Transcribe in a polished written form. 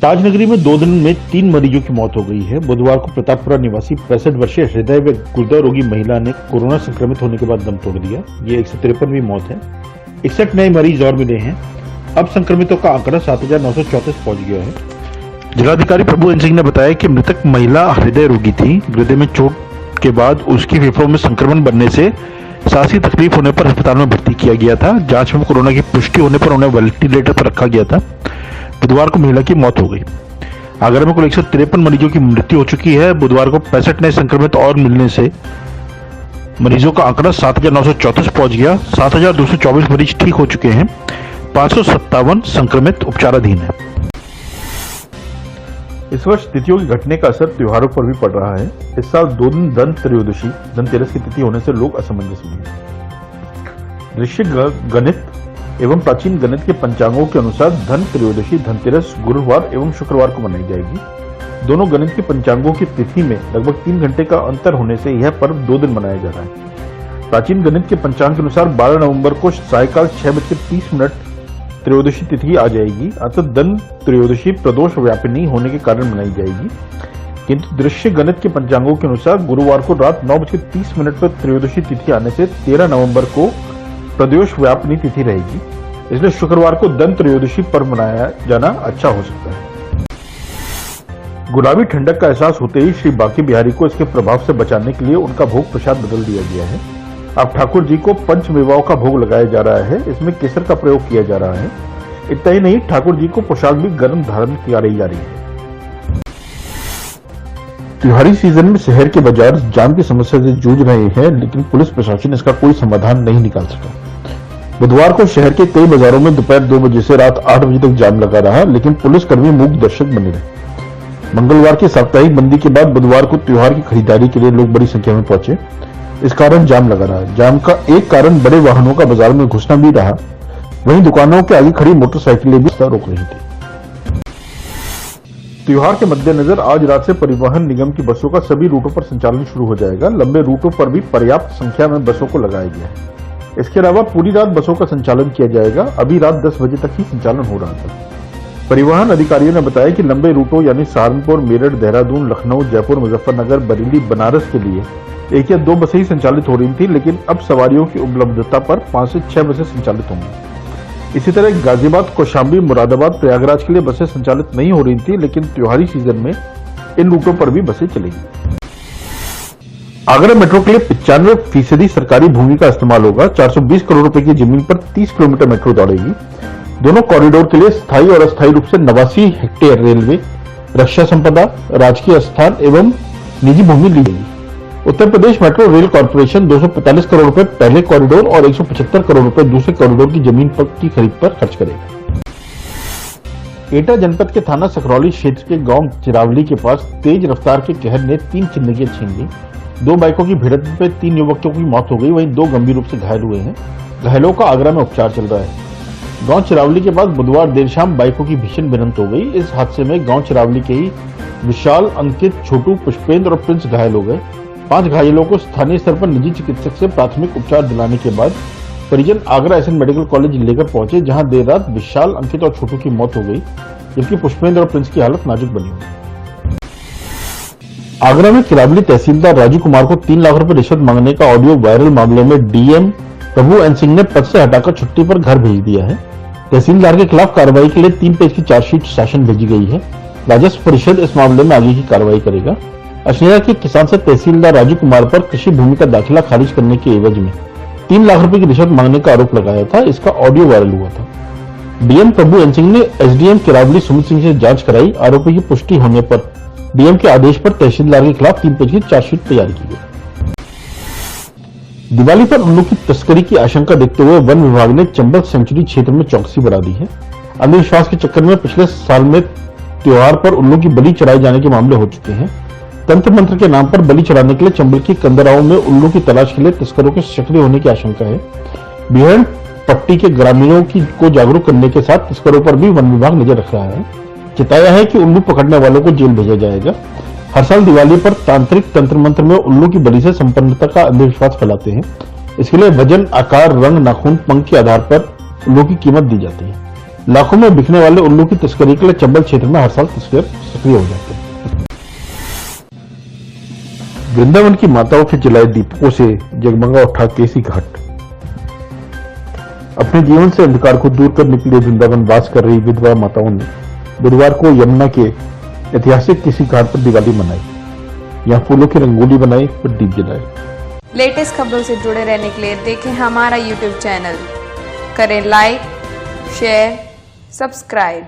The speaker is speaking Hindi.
ताजनगरी में 2 दिन में 3 मरीजों की मौत हो गई है। बुधवार को प्रतापपुरा निवासी 65 वर्षीय हृदय व गुर्दा रोगी महिला ने कोरोना संक्रमित होने के बाद दम तोड़ दिया। ये 153वीं मौत है। 61 नए मरीज और मिले हैं। अब संक्रमितों का आंकड़ा 7,934 पहुंच गया है। जिलाधिकारी प्रभु एन सिंह ने बताया कि मृतक महिला हृदय रोगी थी। हृदय में चोट के बाद उसकी फेफड़ों में संक्रमण बनने से सांस की तकलीफ होने पर अस्पताल में भर्ती किया गया था। जांच में कोरोना की पुष्टि होने पर उन्हें वेंटिलेटर पर रखा गया था। बुधवार को महिला की मौत हो गई। आगरा में कुल 153 मरीजों की मृत्यु हो चुकी है। बुधवार को 65 नए संक्रमित और मिलने से मरीजों का आंकड़ा 7,934 पहुंच गया। 7,224 मरीज ठीक हो चुके हैं। 557 संक्रमित उपचाराधीन है। इस वर्ष तिथियों की घटने का असर त्योहारों पर भी पड़ रहा है। इस साल 2 दिन धनत्रयोदशी धनतेरस की तिथि होने से लोग असमंजस में हैं। वृश्चिक गणित एवं प्राचीन गणित के पंचांगों के अनुसार धन त्रयोदशी धनतेरस गुरुवार एवं शुक्रवार को मनाई जाएगी। दोनों गणित के पंचांगों की तिथि में लगभग 3 घंटे का अंतर होने से यह पर्व 2 दिन मनाया जा रहा है। प्राचीन गणित के पंचांग के अनुसार 12 नवंबर को सायकाल 6:30 त्रयोदशी तिथि आ जाएगी। अतः धन त्रयोदशी प्रदोष व्यापिनी होने के कारण मनाई जाएगी। किंतु दृश्य गणित के पंचांगों के अनुसार गुरुवार को रात 9:30 पर त्रयोदशी तिथि आने से 13 नवंबर को प्रदोष व्यापिनी तिथि रहेगी। इसलिए शुक्रवार को धन त्रयोदशी पर्व मनाया जाना अच्छा हो सकता है। गुलाबी ठंडक का एहसास होते ही श्री बांके बिहारी को इसके प्रभाव से बचाने के लिए उनका भोग प्रसाद बदल दिया गया है। अब ठाकुर जी को पंचमेवाओं का भोग लगाया जा रहा है। इसमें केसर का प्रयोग किया जा रहा है। इतना ही नहीं, ठाकुर जी को पोशाक भी गर्म धारण की जा रही है। त्योहारी सीजन में शहर के बाजार जाम की समस्या से जूझ रहे हैं, लेकिन पुलिस प्रशासन इसका कोई समाधान नहीं निकाल सका। बुधवार को शहर के कई बाजारों में दोपहर 2 बजे से रात 8 बजे तक जाम लगा रहा, लेकिन पुलिसकर्मी मूक दर्शक बने रहे। मंगलवार की साप्ताहिक बंदी के बाद बुधवार को त्योहार की खरीदारी के लिए लोग बड़ी संख्या में पहुंचे। इस कारण जाम लगा रहा। जाम का एक कारण बड़े वाहनों का बाजार में घुसना भी रहा। वहीं दुकानों के आगे खड़ी मोटरसाइकिलें भी रोक रही थी। त्योहार के मद्देनजर आज रात से परिवहन निगम की बसों का सभी रूटों पर संचालन शुरू हो जाएगा। लंबे रूटों पर भी पर्याप्त संख्या में बसों को लगाया गया है। इसके अलावा पूरी रात बसों का संचालन किया जाएगा। अभी रात 10 बजे तक ही संचालन हो रहा था। परिवहन अधिकारियों ने बताया कि लंबे रूटों यानी सहारनपुर, मेरठ, देहरादून, लखनऊ, जयपुर, मुजफ्फरनगर, बरेली, बनारस के लिए 1 या 2 बसें ही संचालित हो रही थी, लेकिन अब सवारियों की उपलब्धता पर 5 से 6 बसें संचालित होंगी। इसी तरह गाजियाबाद, कौशाम्बी, मुरादाबाद, प्रयागराज के लिए बसें संचालित नहीं हो रही थी, लेकिन त्योहारी सीजन में इन रूटों पर भी बसें चलेंगी। आगरा मेट्रो के लिए 95% सरकारी भूमि का इस्तेमाल होगा। 420 करोड़ रुपए की जमीन पर 30 किलोमीटर मेट्रो दौड़ेगी। दोनों कॉरिडोर के लिए स्थायी और अस्थायी रूप से 89 हेक्टेयर रेलवे, रक्षा संपदा, राजकीय स्थान एवं निजी भूमि ली गई। Uttar Pradesh metro rail corporation 245 crore रुपए पहले कॉरिडोर और 175 करोड़ रुपए दूसरे कॉरिडोर की जमीन की खरीद पर खर्च करेगा। एटा जनपद के थाना सकरौली क्षेत्र के गांव चिरावली के पास तेज रफ्तार के कहर ने 3 जिंदगियां छीन ली। 2 बाइकों की भिड़ंत में 3 युवकों की मौत हो गई, वहीं 2 गंभीर रूप से घायल हुए हैं। घायलों का आगरा में उपचार चल रहा है। गांव चिरावली के पास बुधवार देर शाम बाइकों की भीषण भिड़ंत हो गई। इस हादसे में गांव चिरावली के ही विशाल, अंकित, छोटू, पुष्पेंद्र और प्रिंस घायल हो गए। 5 घायलों को स्थानीय स्तर पर निजी चिकित्सक से प्राथमिक उपचार दिलाने के बाद परिजन आगरा एसएन मेडिकल कॉलेज लेकर पहुंचे, जहां देर रात विशाल, अंकित और छोटू की मौत हो गई, जबकि पुष्पेंद्र और प्रिंस की हालत नाजुक बनी हुई। आगरा में किरावली तहसीलदार राजू कुमार को 3 लाख रुपए रिश्वत मांगने का ऑडियो वायरल मामले में डीएम प्रभु एन सिंह ने पद से हटाकर छुट्टी पर घर भेज दिया है। तहसीलदार के खिलाफ कार्रवाई के लिए 3 पेज की चार्जशीट शासन भेजी गई है। राजस्व परिषद इस मामले में आगे की कार्रवाई करेगा। अशनेरा के किसान से तहसीलदार राजू कुमार पर कृषि भूमि का दाखिला खारिज करने के एवज में 3 लाख रुपए की रिश्वत मांगने का आरोप लगाया था। इसका ऑडियो वायरल हुआ था। डीएम प्रभु एन सिंह ने एसडीएम किरावली सुमित सिंह से जांच कराई। आरोपी की पुष्टि होने पर डीएम के आदेश पर तहसीलदार के खिलाफ 3 पेज की चार्जशीट तैयार की गई। दिवाली पर उल्लू की तस्करी की आशंका देखते हुए वन विभाग ने चंबल सेंचुरी क्षेत्र में चौकसी बढ़ा दी है। अंधविश्वास के चक्कर में पिछले साल में त्योहार पर उल्लू की बलि चढ़ाए जाने के मामले हो चुके हैं। तंत्र मंत्र के नाम पर बलि चढ़ाने के लिए चंबल की कंदराओं में उल्लू की तलाश के लिए तस्करों के सक्रिय होने की आशंका है। बिहड़ पट्टी के ग्रामीणों को जागरूक करने के साथ तस्करों पर भी वन विभाग नजर रख रहा है। चिताया है कि उल्लू पकड़ने वालों को जेल भेजा जाएगा। हर साल दिवाली पर तांत्रिक तंत्र मंत्र में उल्लू की बलि से संपन्नता का अंधविश्वास फैलाते हैं। इसके लिए वजन, आकार, रंग, नाखून, पंख के आधार पर उल्लू की कीमत दी जाती है। लाखों में बिकने वाले उल्लू की तस्करी के लिए चंबल क्षेत्र में हर साल तस्कर सक्रिय हो जाते हैं। वृंदावन की माताओं के जलाए दीपकों से जगमगा उठा केसी घाट। अपने जीवन से अंधकार को दूर करने के लिए वृंदावन वास कर रही विधवा माताओं ने बुधवार को यमुना के ऐतिहासिक केसी घाट पर दिवाली मनाई। यहाँ फूलों की रंगोली बनाई और दीप जलाए। लेटेस्ट खबरों से जुड़े रहने के लिए देखें हमारा YouTube चैनल, करें लाइक, शेयर, सब्सक्राइब।